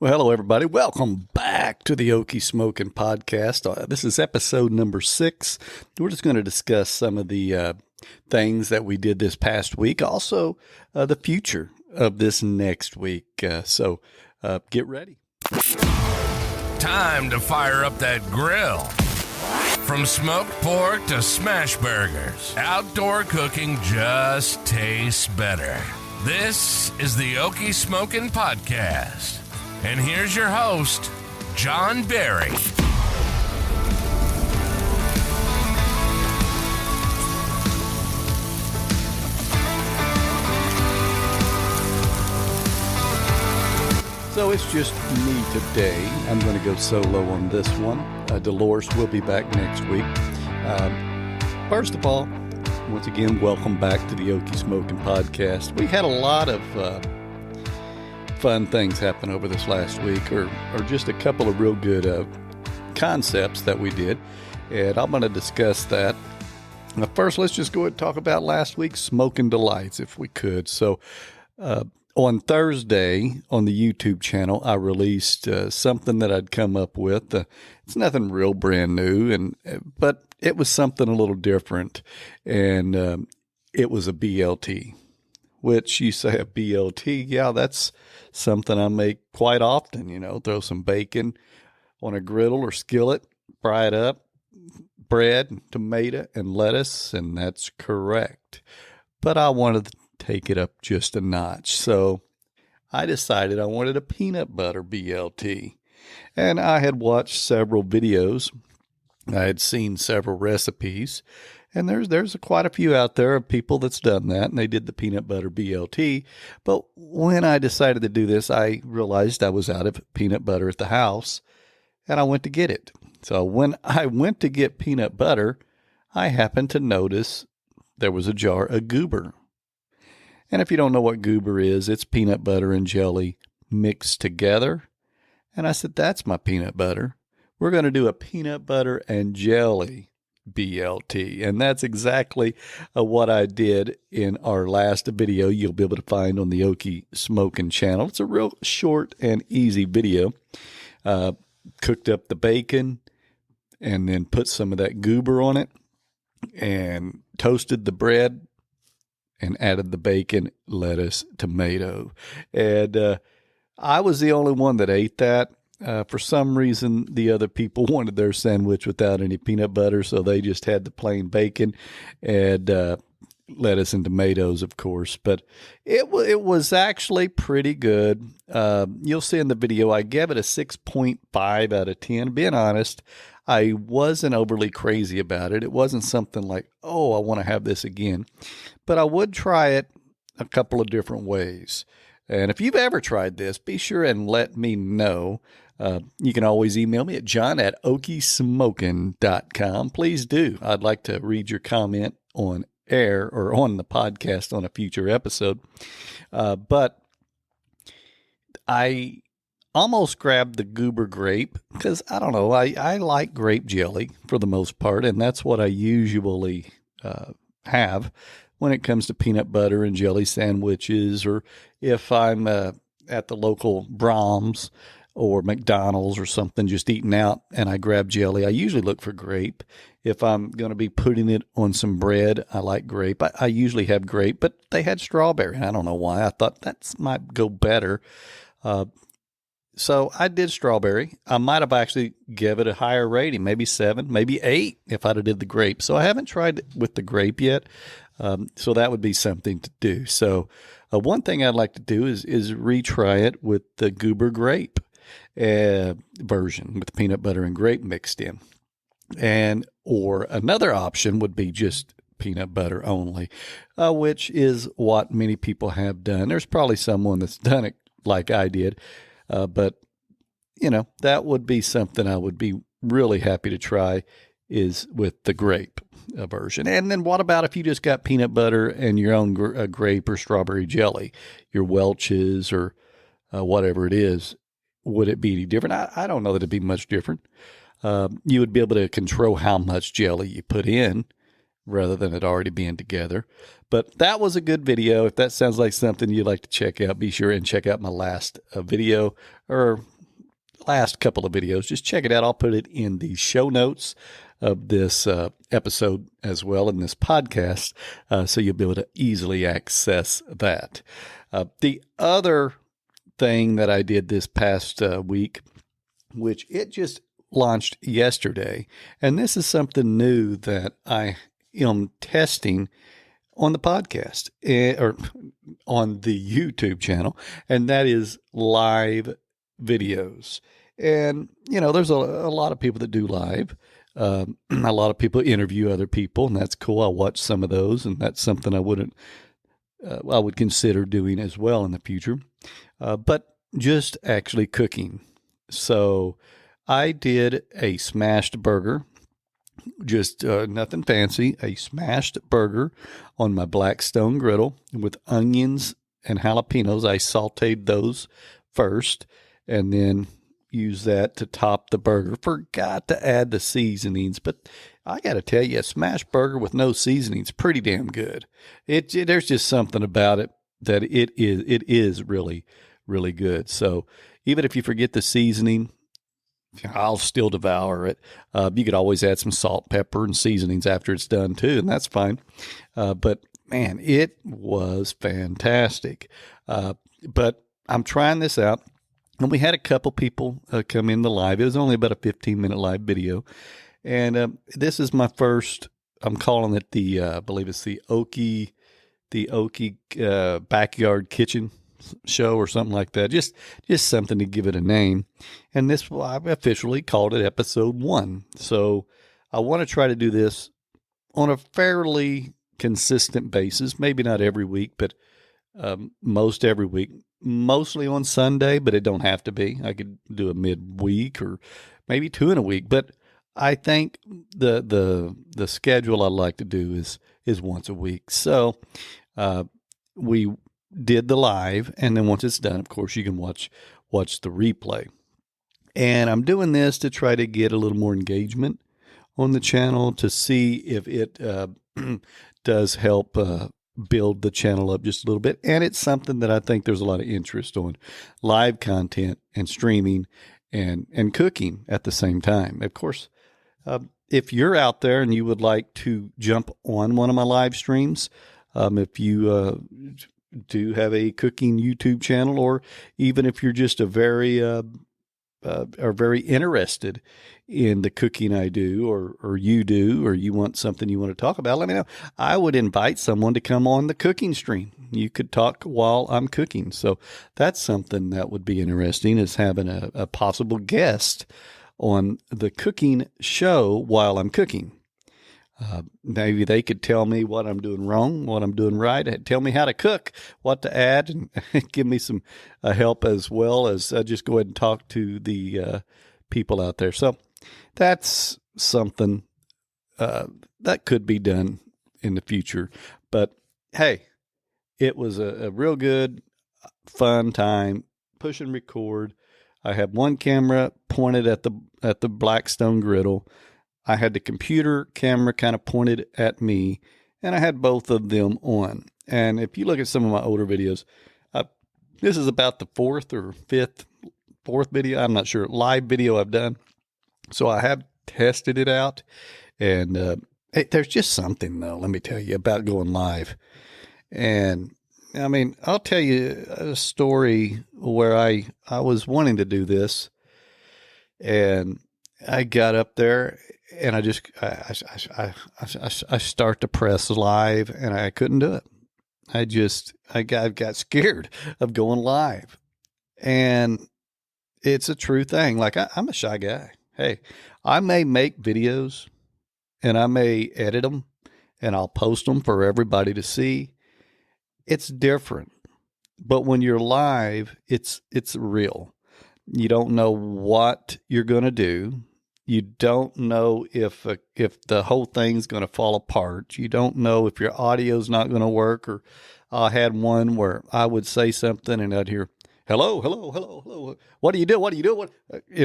Well, hello, everybody. Welcome back to the Okie Smokin podcast. This is episode number 6. We're just going to discuss some of the things that we did this past week, also the future of this next week. So get ready. Time to fire up that grill. From smoked pork to smash burgers, outdoor cooking just tastes better. This is the Okie Smokin podcast. And here's your host, John Berry. So it's just me today. I'm going to go solo on this one. Dolores will be back next week. First of all, once again, welcome back to the Okie Smokin podcast. We had a lot of fun things happen over this last week, or just a couple of real good concepts that we did, and I'm going to discuss that. Now, first, let's just go ahead and talk about last week's Smokin' Delights, if we could. So, on Thursday on the YouTube channel, I released something that I'd come up with. It's nothing real brand new, but it was something a little different, and it was a BLT. Which you say a BLT, yeah, that's something I make quite often, throw some bacon on a griddle or skillet, fry it up, bread, tomato, and lettuce, and that's correct. But I wanted to take it up just a notch, so I decided I wanted a peanut butter BLT. And I had watched several videos. I had seen several recipes. And there's quite a few out there of people that's done that, and they did the peanut butter BLT. But when I decided to do this, I realized I was out of peanut butter at the house, and I went to get it. So when I went to get peanut butter, I happened to notice there was a jar of goober. And if you don't know what goober is, it's peanut butter and jelly mixed together. And I said, that's my peanut butter. We're going to do a peanut butter and jelly BLT. And that's exactly what I did in our last video you'll be able to find on the Okie Smokin channel. It's a real short and easy video. Cooked up the bacon and then put some of that goober on it and toasted the bread and added the bacon, lettuce, tomato. And I was the only one that ate that. For some reason, the other people wanted their sandwich without any peanut butter, so they just had the plain bacon and lettuce and tomatoes, of course. But it was actually pretty good. You'll see in the video, I gave it a 6.5 out of 10. Being honest, I wasn't overly crazy about it. It wasn't something like, oh, I want to have this again. But I would try it a couple of different ways. And if you've ever tried this, be sure and let me know. You can always email me at john@okiesmokin.com. Please do. I'd like to read your comment on air or on the podcast on a future episode. But I almost grabbed the goober grape because, I don't know, I like grape jelly for the most part, and that's what I usually have when it comes to peanut butter and jelly sandwiches, or if I'm at the local Brahms or McDonald's or something, just eating out, and I grab jelly, I usually look for grape. If I'm going to be putting it on some bread, I like grape. I usually have grape, but they had strawberry. I don't know why. I thought that might go better. So I did strawberry. I might have actually give it a higher rating, maybe 7, maybe 8 if I'd have did the grape. So I haven't tried it with the grape yet. So that would be something to do. So one thing I'd like to do is retry it with the goober grape version with peanut butter and grape mixed in. Or another option would be just peanut butter only, which is what many people have done. There's probably someone that's done it like I did. But, that would be something I would be really happy to try, is with the grape version. And then what about if you just got peanut butter and your own grape or strawberry jelly, your Welch's or whatever it is? Would it be any different? I don't know that it'd be much different. You would be able to control how much jelly you put in. rather than it already being together. But that was a good video. If that sounds like something you'd like to check out, be sure and check out my last video, or last couple of videos. Just check it out. I'll put it in the show notes of this episode as well, in this podcast, so you'll be able to easily access that. The other thing that I did this past week, which it just launched yesterday, and this is something new that I am testing on the podcast, or on the YouTube channel, and that is live videos. And, there's a lot of people that do live. A lot of people interview other people, and that's cool. I watch some of those, and that's something I would consider doing as well in the future. But just actually cooking. So I did a smashed burger, just nothing fancy, a smashed burger on my Blackstone griddle with onions and jalapenos. I sauteed those first and then use that to top the burger. Forgot to add the seasonings, but I got to tell you, a smashed burger with no seasonings, pretty damn good. There's just something about it that it is really, really good. So even if you forget the seasoning, I'll still devour it. You could always add some salt, pepper, and seasonings after it's done too, and that's fine. But man, it was fantastic. But I'm trying this out. And we had a couple people come in the live. It was only about a 15-minute live video. And this is my first, I'm calling it I believe it's the Okie Backyard Kitchen Show or something like that. Just something to give it a name. And this, I officially called it episode 1. So I want to try to do this on a fairly consistent basis. Maybe not every week, but most every week. Mostly on Sunday, but it don't have to be. I could do a midweek or maybe 2 in a week. But I think the schedule I'd like to do is once a week. So we did the live, and then once it's done, of course, you can watch the replay. And I'm doing this to try to get a little more engagement on the channel, to see if it does help build the channel up just a little bit. And it's something that I think there's a lot of interest on, live content and streaming and cooking at the same time. Of course, if you're out there and you would like to jump on one of my live streams, if you do have a cooking YouTube channel, or even if you're just are very interested in the cooking I do, or you do, or you want something you want to talk about, let me know. I would invite someone to come on the cooking stream. You could talk while I'm cooking. So that's something that would be interesting, is having a possible guest on the cooking show while I'm cooking. Maybe they could tell me what I'm doing wrong, what I'm doing right, tell me how to cook, what to add, and give me some help, as well as just go ahead and talk to the people out there. So that's something that could be done in the future. But hey, it was a real good, fun time. Push and record. I have one camera pointed at the Blackstone griddle. I had the computer camera kind of pointed at me, and I had both of them on. And if you look at some of my older videos, this is about the fourth video, I'm not sure, live video I've done. So I have tested it out. And there's just something, though, let me tell you, about going live. And I mean, I'll tell you a story where I was wanting to do this, and I got up there, and I start to press live, and I couldn't do it. I got scared of going live. And it's a true thing. Like, I'm a shy guy. Hey, I may make videos, and I may edit them, and I'll post them for everybody to see. It's different. But when you're live, it's real. You don't know what you're going to do. You don't know if the whole thing's going to fall apart. You don't know if your audio's not going to work. Or I had one where I would say something and I'd hear, hello, hello, hello, hello. What do you do? What do you do? What?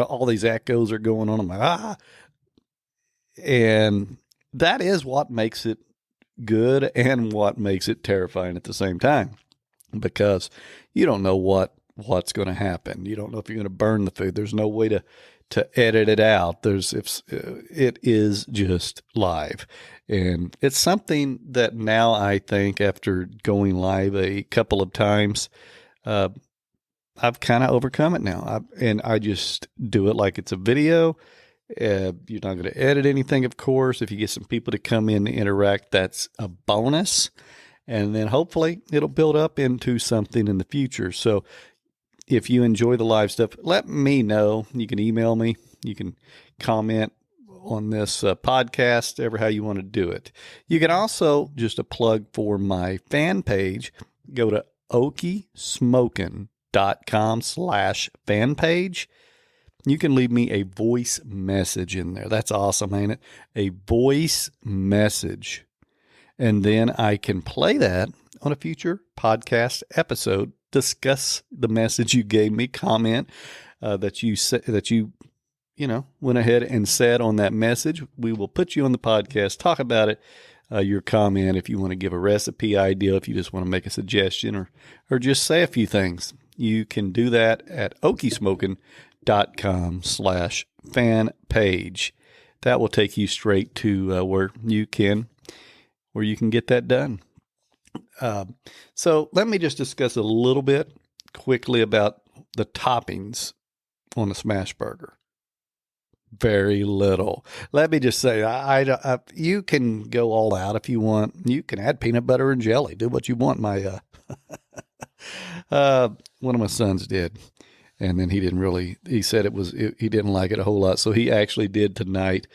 All these echoes are going on. I'm like, And that is what makes it good and what makes it terrifying at the same time, because you don't know what's going to happen. You don't know if you're going to burn the food. There's no way to edit it out. It is just live. And it's something that now I think after going live a couple of times, I've kind of overcome it now. I just do it like it's a video. You're not going to edit anything, of course. If you get some people to come in and interact, that's a bonus. And then hopefully it'll build up into something in the future. So if you enjoy the live stuff, let me know. You can email me. You can comment on this podcast, ever how you want to do it. You can also, just a plug for my fan page, go to okiesmokin.com/fan page. You can leave me a voice message in there. That's awesome, ain't it? A voice message. And then I can play that on a future podcast episode. Discuss the message you gave me, comment that you went ahead and said on that message. We will put you on the podcast, talk about it, your comment, if you want to give a recipe idea, if you just want to make a suggestion or just say a few things. You can do that at okiesmokin.com/fan page. That will take you straight to where you can get that done. So let me just discuss a little bit quickly about the toppings on a smash burger. Very little. Let me just say, you can go all out if you want. You can add peanut butter and jelly. Do what you want. My one of my sons did, and then he said he didn't like it a whole lot. So he actually did tonight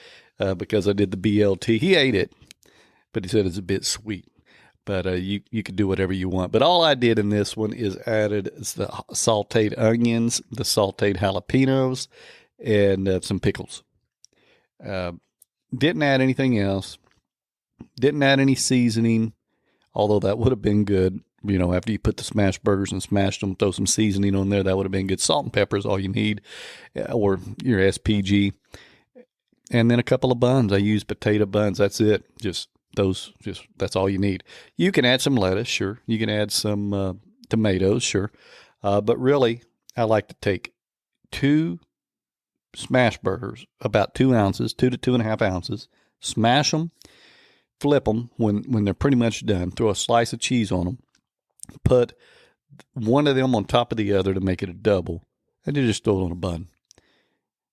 because I did the BLT. He ate it, but he said it's a bit sweet. But you could do whatever you want. But all I did in this one is added the sauteed onions, the sauteed jalapenos, and some pickles. Didn't add anything else. Didn't add any seasoning, although that would have been good. After you put the smash burgers and smashed them, throw some seasoning on there. That would have been good. Salt and pepper is all you need, or your SPG. And then a couple of buns. I use potato buns. That's it. That's all you need. You can add some lettuce, sure. You can add some tomatoes, sure. But really, I like to take 2 smash burgers, about 2 ounces, 2 to 2.5 ounces, smash them, flip them when they're pretty much done, throw a slice of cheese on them, put one of them on top of the other to make it a double, and then just throw it on a bun.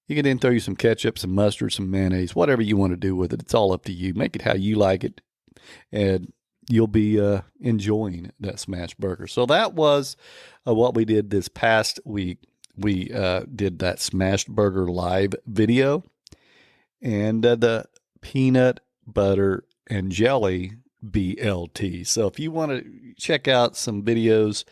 You can then throw you some ketchup, some mustard, some mayonnaise, whatever you want to do with it. It's all up to you. Make it how you like it, and you'll be enjoying that smash burger. So that was what we did this past week. We did that smashed burger live video and the peanut butter and jelly BLT. So if you want to check out some videos,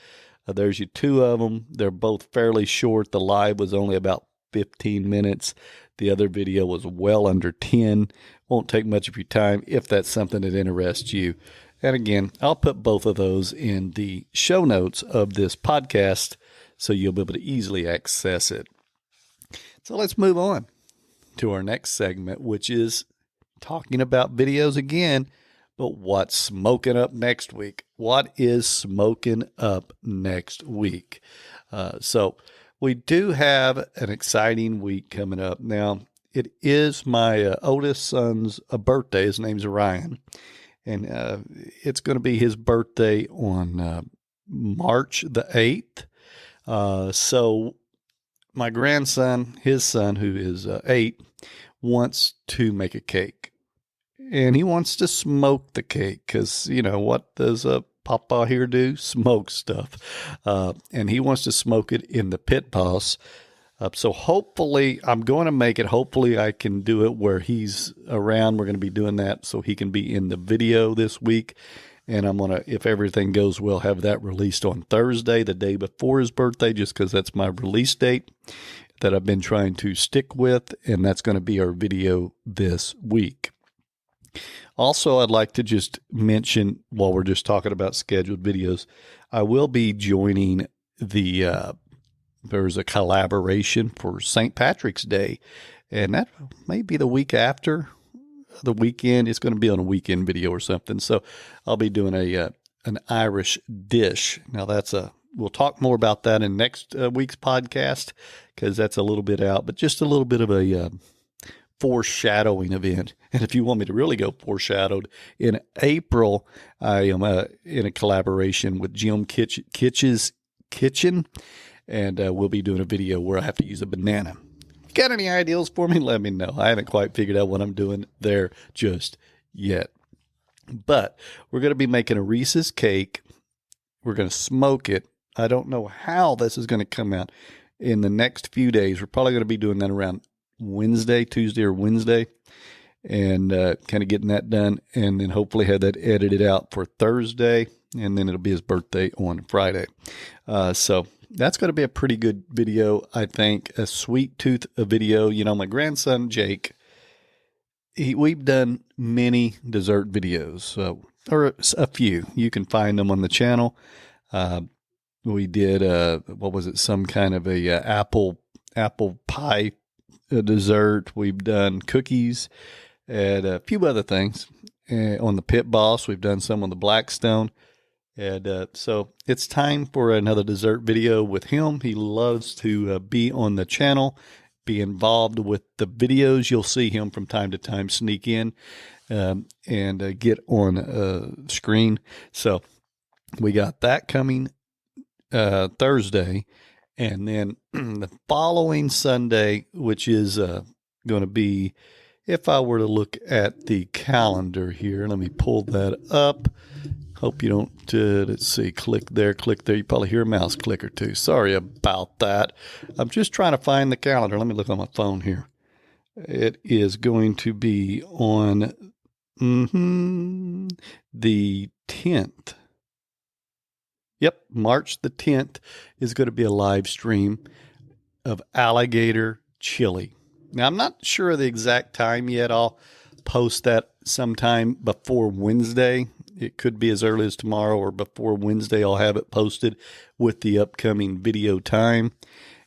there's 2 of them. They're both fairly short. The live was only about 15 minutes. The other video was well under 10. Won't take much of your time if that's something that interests you. And again, I'll put both of those in the show notes of this podcast so you'll be able to easily access it. So let's move on to our next segment, which is talking about videos again, but what's smoking up next week? What is smoking up next week? So we do have an exciting week coming up. Now, it is my oldest son's birthday. His name's Ryan, and it's going to be his birthday on March the 8th. So my grandson, his son, who is 8, wants to make a cake, and he wants to smoke the cake because, what does Papa here do? Smoke stuff. And he wants to smoke it in the pit boss. So hopefully I'm going to make it. Hopefully I can do it where he's around. We're going to be doing that so he can be in the video this week. And I'm going to, if everything goes well, have that released on Thursday, the day before his birthday, just because that's my release date that I've been trying to stick with. And that's going to be our video this week. Also, I'd like to just mention, while we're just talking about scheduled videos, I will be joining there's a collaboration for St. Patrick's Day, and that may be the week after the weekend. It's going to be on a weekend video or something. So I'll be doing an Irish dish. Now we'll talk more about that in next week's podcast because that's a little bit out, but just a little bit of a foreshadowing event. And if you want me to really go foreshadowed, in April, I am in a collaboration with Jim Kitch's Kitchen, and we'll be doing a video where I have to use a banana. Got any ideas for me? Let me know. I haven't quite figured out what I'm doing there just yet. But we're going to be making a Reese's cake. We're going to smoke it. I don't know how this is going to come out in the next few days. We're probably going to be doing that around Tuesday or Wednesday, and kind of getting that done, and then hopefully have that edited out for Thursday, and then it'll be his birthday on Friday. So that's going to be a pretty good video, I think. A sweet tooth video. You know, my grandson, Jake, we've done many dessert videos, or a few. You can find them on the channel. We did, some kind of a apple pie dessert. We've done cookies and a few other things. On the Pit Boss, we've done some on the Blackstone. And so it's time for another dessert video with him. He loves to be on the channel, be involved with the videos. You'll see him from time to time sneak in and get on screen. So we got that coming Thursday. And then the following Sunday, which is going to be, if I were to look at the calendar here, let me pull that up. Hope you don't, let's see, click there. You probably hear a mouse click or two. Sorry about that. I'm just trying to find the calendar. Let me look on my phone here. It is going to be on the 10th. Yep, March the 10th is going to be a live stream of alligator chili. Now, I'm not sure of the exact time yet. I'll post that sometime before Wednesday. It could be as early as tomorrow or before Wednesday. I'll have it posted with the upcoming video time.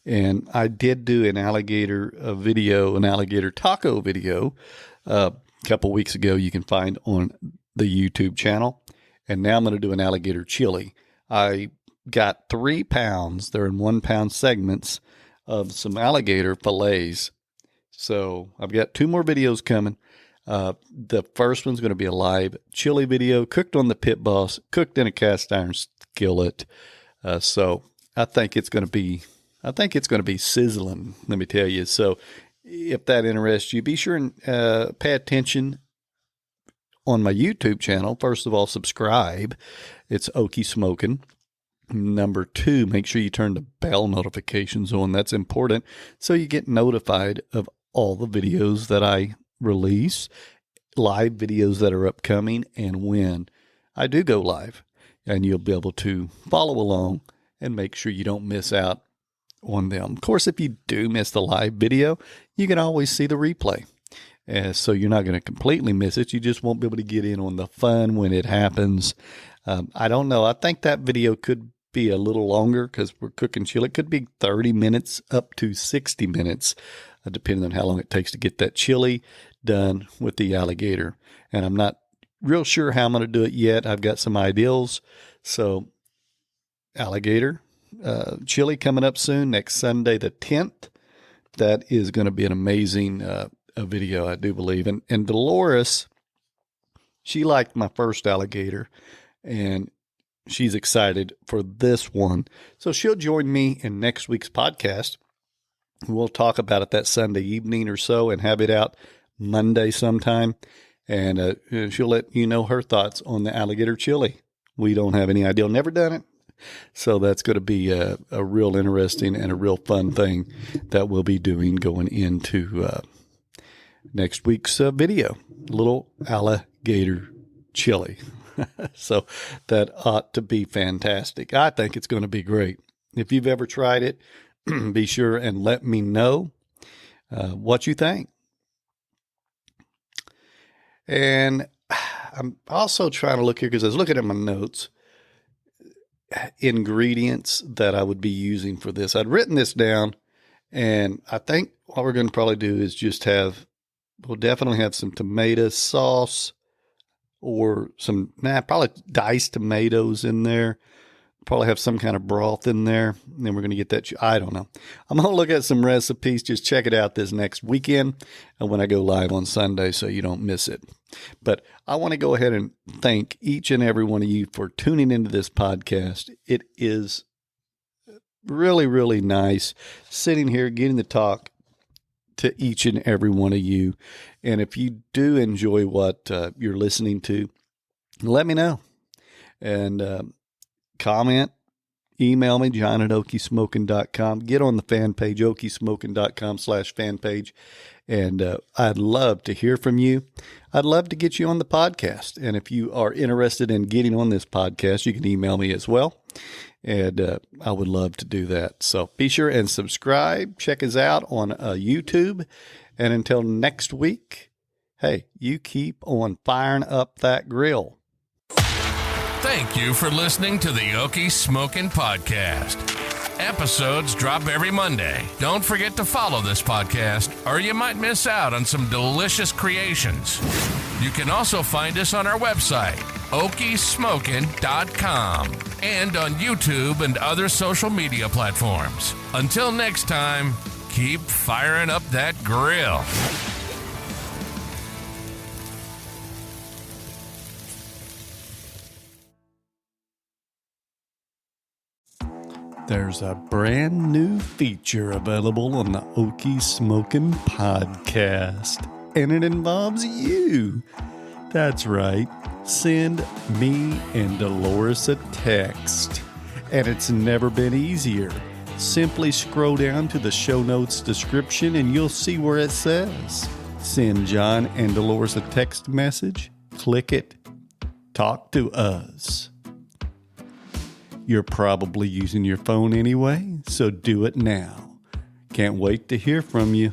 And I did do an alligator taco video a couple weeks ago. You can find on the YouTube channel. And now I'm going to do an alligator chili. I got 3 pounds. They're in 1 pound segments of some alligator fillets. So I've got 2 more videos coming. The first one's going to be a live chili video, cooked on the Pit Boss, cooked in a cast iron skillet. So I think it's going to be sizzling, let me tell you. So if that interests you, be sure and pay attention on my YouTube channel. First of all, subscribe. It's Okie Smokin. Number 2, make sure you turn the bell notifications on. That's important, so you get notified of all the videos that I release, live videos that are upcoming, and when I do go live. And you'll be able to follow along and make sure you don't miss out on them. Of course, if you do miss the live video, you can always see the replay. So you're not going to completely miss it. You just won't be able to get in on the fun when it happens. I don't know. I think that video could be a little longer because we're cooking chili. It could be 30 minutes up to 60 minutes, depending on how long it takes to get that chili done with the alligator. And I'm not real sure how I'm going to do it yet. I've got some ideas. So alligator chili coming up soon, next Sunday, the 10th. That is going to be an amazing a video, I do believe. And Dolores, she liked my first alligator, and she's excited for this one. So she'll join me in next week's podcast. We'll talk about it that Sunday evening or so and have it out Monday sometime. And she'll let you know her thoughts on the alligator chili. We don't have any idea. Never done it. So that's going to be a real interesting and a real fun thing that we'll be doing going into next week's video. Little alligator chili. So that ought to be fantastic. I think it's going to be great. If you've ever tried it, be sure and let me know what you think. And I'm also trying to look here because I was looking at my notes. Ingredients that I would be using for this. I'd written this down, and I think what we're going to probably do is just have We'll definitely have some tomato sauce or probably diced tomatoes in there. Probably have some kind of broth in there. And then we're going to get that. I don't know. I'm going to look at some recipes. Just check it out this next weekend when I go live on Sunday so you don't miss it. But I want to go ahead and thank each and every one of you for tuning into this podcast. It is really, really nice sitting here getting to talk to each and every one of you. And if you do enjoy what you're listening to, let me know. And comment, email me, john@okiesmokin.com. Get on the fan page, okiesmokin.com/fan page. And I'd love to hear from you. I'd love to get you on the podcast. And if you are interested in getting on this podcast, you can email me as well. And I would love to do that. So be sure and subscribe. Check us out on YouTube. And until next week, hey, you keep on firing up that grill. Thank you for listening to the Okie Smokin' Podcast. Episodes drop every Monday. Don't forget to follow this podcast, or you might miss out on some delicious creations. You can also find us on our website, okiesmokin.com, and on YouTube and other social media platforms. Until next time, keep firing up that grill. There's a brand new feature available on the Okie Smokin' Podcast, and it involves you. That's right. Send me and Dolores a text, and it's never been easier. Simply scroll down to the show notes description, and you'll see where it says, send John and Dolores a text message. Click it. Talk to us. You're probably using your phone anyway, so do it now. Can't wait to hear from you.